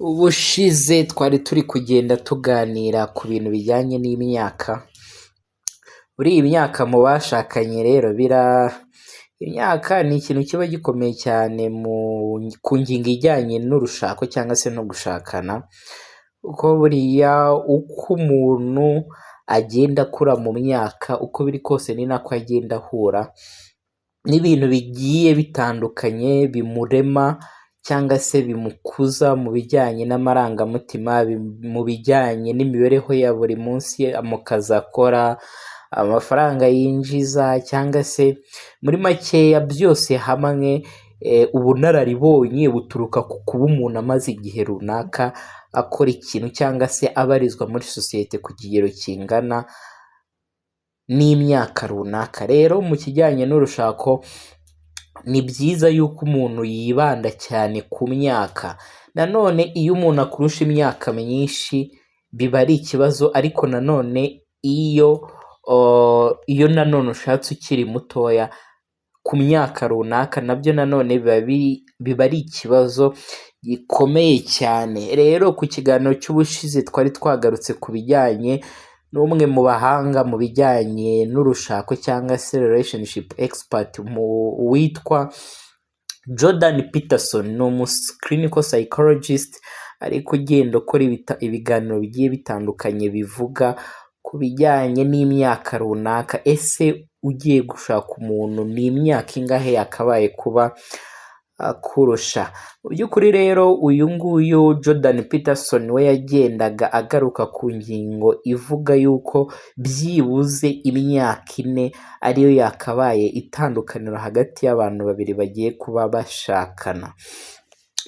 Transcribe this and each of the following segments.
Ubushize twari turi kugenda tuganira ku bintu bijyanye n'imyaka. Muri iyi myaka mu bashakanye rero imyaka ni ikintu kiba gikomeye cyane ku ngingo ijyanye n'urushako cyangwa se no gushakana, kuko buriya uko umuntu agenda akura mu myaka uko biri kose ni nako agenda ahura n'ibintu bigiye bitandukanye bimurema cyangwa se bimukuza mu bijyanye n'amarangamutima, mu bijyanye n'imibereho ya buri munsi, mu kazi akora, amafaranga yinjiza, cyangwa se muri makeya byose hamwe. Ubunararibonye buturuka ku kuba umuntu amaze igihe runaka akora ikintu cyangwa se abarizwa muri sosiyete ku kigero kingana n'imyaka runaka. Rero mu kijyanye n'urushako ni byiza yuko umuntu yibanda cyane ku myaka. Nanone iyo umuntu akurusha imyaka myinshi biba ari ikibazo, ariko nanone iyo nanone ushatse ukiri mutoya ku myaka runaka nabyo nanone biba ari ikibazo gikomeye cyane. Rero ku kiganiro cy'ubushize twari twagarutse ku bijyanye n'umwe mu bahanga mu bijyanye n'urushako cyangwa se relationship expert witwa Jordan Peterson. Ni clinical psychologist ariko ugenda ukora ibiganiro bigiye bitandukanye bivuga ku bijyanye n'imyaka runaka. Ese ugiye gushaka umuntu ni imyaka ingahe yakabaye kuba kurusha? Mu by'ukuri rero uyu nguyu Jordan Peterson we yagendaga agaruka ku ngingo ivuga yuko byibuze imyaka 4 ariyo yakabaye itandukaniro hagati y'abantu babiri bagiye kuba bashakana.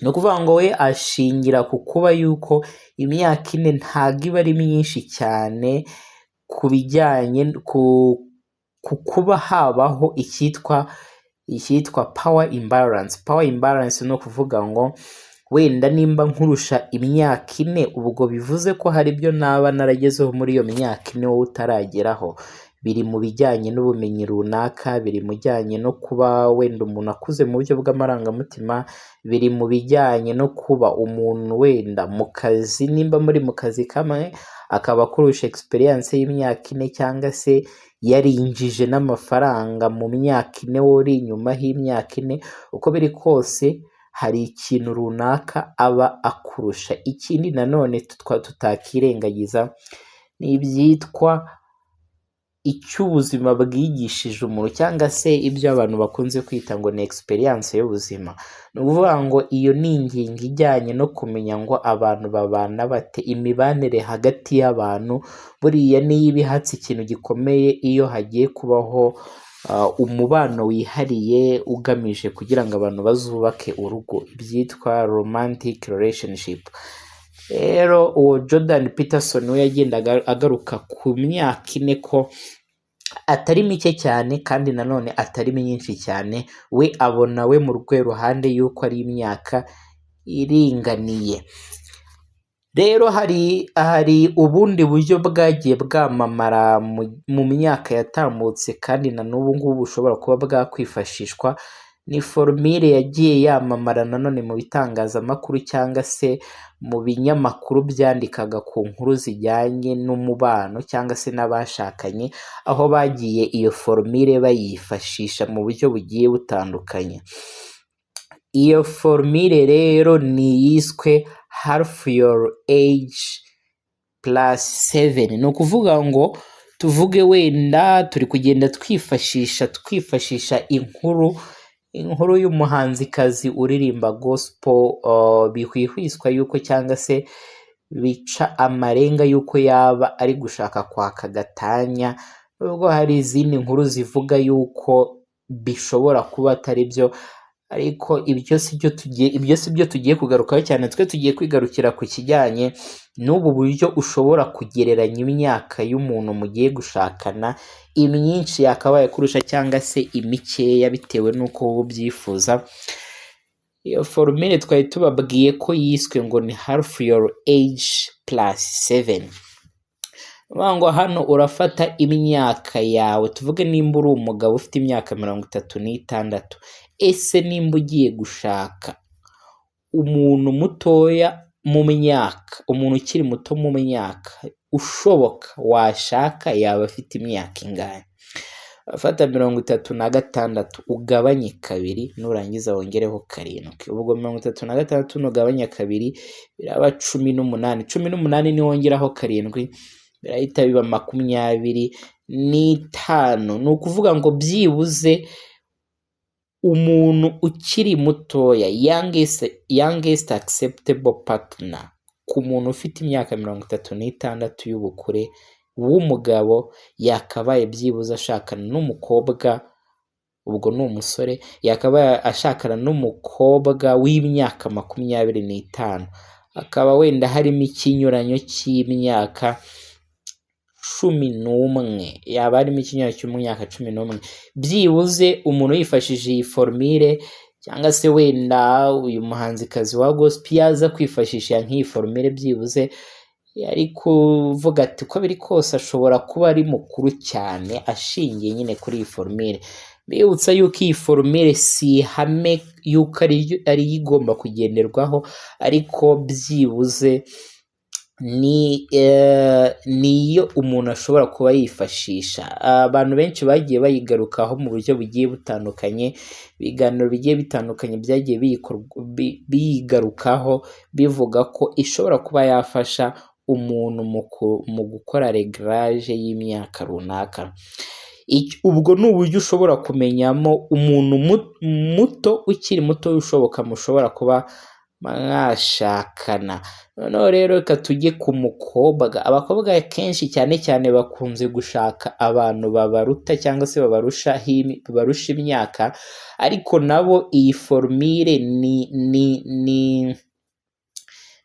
Ni ukuvuga ngo we ashingira ku kuba yuko imyaka 4 ntabwo iba ari myinshi cyane ku bijyanye ku kuba habaho icyitwa power imbalance. Power imbalance ni ukuvuga ngo wenda nimba nkurusha imyaka 4 ubwo bivuze ko hari ibyo naba naragezeho muri iyo myaka 4 wowe utarageraho. Biri mu bijyanye n'ubumenyi runaka, biri mu bijyanye no kuba wenda umuntu akuze mu buryo bw'amarangamutima, biri mu bijyanye no kuba umuntu wenda mu kazi, nimba muri mu kazi kamwe akaba akurusha experience y'imyaka 4 cyangwa se yarinjije n'amafaranga mu myaka 4 wowe uri inyuma y'imyaka 4. Uko biri kose hari ikintu runaka aba akurusha. Ikindi nanone tutakirengagiza ni ibyitwa icy'ubuzima bwigishije umuntu cyangwa se ibyo abantu bakunze kwita ngo ni experience y'ubuzima. Ni ukuvuga ngo iyo ni ingingo ijyanye no kumenya ngo abantu babana bate, imibanire hagati y'abantu. Buriya niyo ibihatse ikintu gikomeye iyo hagiye kubaho umubano wihariye ugamije kugira ngo abantu bazubake urugo, ibyitwa romantic relationship. Rero uwo Jordan Peterson we yagendaga agaruka ku myaka 4 ko atari mike cyane kandi nanone atari myinshi cyane. We abona we mu ruhande yuko ari imyaka iringaniye. Rero hari ubundi buryo bwagiye bwamamara mu myaka yatambutse kandi na n'ubu ngubu bushobora kuba bwakwifashishwa. Ni formule yagiye yamamara nanone mu bitangazamakuru cyangwa se mu binyamakuru byandikaga ku nkuru zijyanye n'umubano cyangwa se n'abashakanye, aho bagiye iyo formule bayifashisha mu buryo bugiye butandukanye. Iyo formule rero ni yiswe half your age plus 7. Ni ukuvuga ngo tuvuge wenda turi kugenda twifashisha inkuru y'umuhanzikazi uririmba gospel, bihwihwiswa yuko cyangwa se bica amarenga yuko yaba ari gushaka kwaka gatanya, nubwo hari izindi nkuru zivuga yuko bishobora kuba atari byo, ariko ibyo si byo tugiye kugarukaho cyane. Twe tugiye kwigarukira ku kijyanye n'ubu buryo ushobora kugereranya imyaka y'umuntu mugiye gushakana, imyinshi yakabaye kurusha cyangwa se imikeya bitewe n'uko wowe ubyifuza. Iyo formule twari tubabwiye ko yiswe ngo ni half your age plus 7. Ngo hano urafata imyaka yawe, tuvuge nimba uri umugabo ufite imyaka 36, ese nimba ugiye gushaka umuntu mutoya mu myaka, umuntu ukiri muto mu myaka ushoboka washaka yaba afite imyaka ingahe? Fata 36 ugabanye kabiri nurangiza wongereho 7, ubwo 36 nugabanya kabiri biraba 18, 18 niwongeraho 7 birahita biba 25. Ni ukuvuga ngo byibuze umuntu ukiri mutoya, youngest acceptable partner, ku muntu ufite imyaka 36 y'ubukure w'umugabo, yakabaye byibuze ashakana n'umukobwa, ubwo ni umusore, yakabaye ashakana n'umukobwa w'imyaka 25, akaba wenda harimo ikinyuranyo cy'imyaka 11, yaba harimo ikinyuranyo cy'imyaka 11, byibuze umuntu yifashishije iyi formule, cyangwa se wenda uyu muhanzikazi wa gospel yaza kwifashisha nk'iyi formule, byibuze yari kuvuga ati ko biri kose ashobora kuba ari mukuru cyane, ashingiye nyine kuri iyi formule. Bibutsa yuko iyi formule si ihame yuko ari igomba kugenderwaho, ariko byibuze niyo umuntu ashobora kuba yifashisha. Abantu benshi bagiye bayigarukaho mu buryo bugiye butandukanye, ibiganiro bigiye bitandukanye byagiye biyigarukaho bivuga ko ishobora kuba yafasha umuntu mu gukora reglage y'imyaka runaka. Ubwo ni uburyo ushobora kumenyamo umuntu muto, ukiri muto ushoboka mushobora kuba mwashakana. Noneho rero reka tujye ku mukobwa. Abakobwa kenshi cyane cyane bakunze gushaka abantu babaruta cyangwa se babarusha imyaka, ariko nabo iyi formule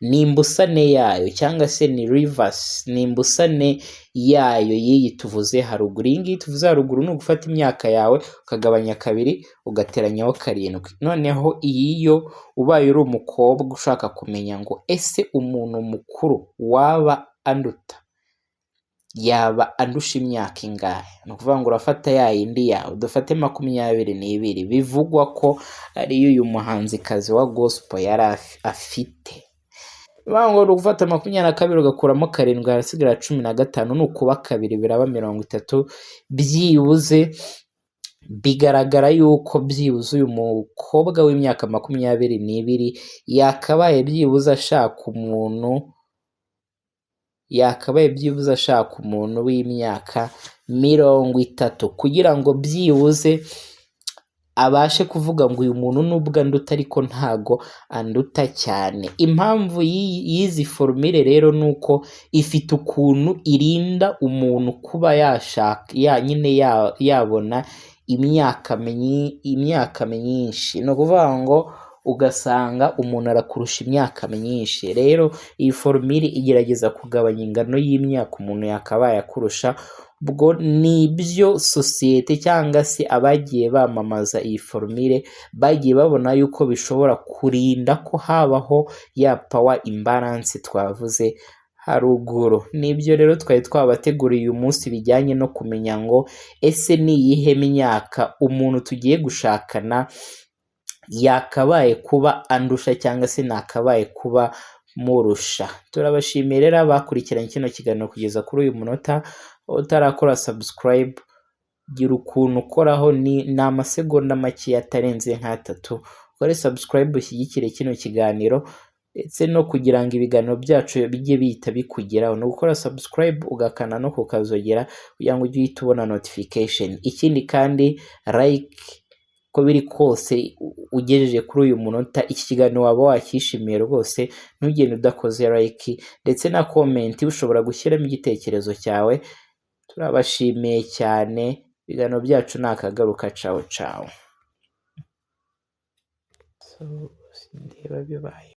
ni imbusane yayo, cyangwa se ni reverse, ni imbusane yayo y'iyi tuvuze haruguru. Iyi ngiyi tuvuze haruguru ni ugufata imyaka yawe ukagabanya kabiri ugateranyaho 7. Noneho iyi yo ubaye uri umukobwa ushaka kumenya ngo ese umuntu mukuru waba anduta yaba andusha imyaka ingahe, ni ukuvuga ngo urafata yayindi yawe, dufate 22, bivugwa ko ariyo uyu muhanzikazi wa gospel yari afite. Ngo gufata 22 ugakuramo 7 harasigara 15, ni ukuba kabiri biraba 30. Byibuze bigaragara yuko byibuze uyu mukobwa w'imyaka 22 yakabaye byibuze ashaka umuntu w'imyaka 30, kugira ngo byibuze abashe kuvuga ngo uyu muntu nubwo anduta ariko ntago anduta cyane. Impamvu y'izi formule rero nuko ifite ukuntu irinda umuntu kuba yabona imyaka myinshi, ni ukuvuga ngo ugasanga umuntu arakurusha imyaka myinshi. Rero iyi formule igerageza kugabanya ingano y'imyaka umuntu yakabaye akurusha. Ubwo nibyo sosiyete cyangwa se abagiye bamamaza iyi formule bagiye babona yuko bishobora kurinda ko habaho ya power imbalance twavuze haruguru. Nibyo rero twari twabateguriye uyu munsi bijyanye no kumenya ngo ese ni iyihe myaka umuntu tugiye gushakana yakabaye kuba andusha cyangwa se nakabaye kuba murusha. Turabashimiye rero abakurikiranye kino kiganiro kugeza kuri uyu munota. Utarakora subscribe, gira ukuntu ukoraho, ni amasegonda make atarenze nk'3. Ukore subscribe ushyigikire kino kiganiro, ndetse no kugira ngo ibiganiro byacu bijye bihita bikugeraho no gukora subscribe ugakana no kukazogera kugira ngo ujye uhita ubona notification. Ikindi kandi like, ko biri kose ugejeje kuri uyu munota iki kiganiro waba wakishimiye rwose, ntugende udakoze like, ndetse na comment ushobora gushyiramo igitekerezo cyawe. Turabashimiye cyane, ibiganiro byacu nakagaruka. Ciao ciao. Ndeba bibaye.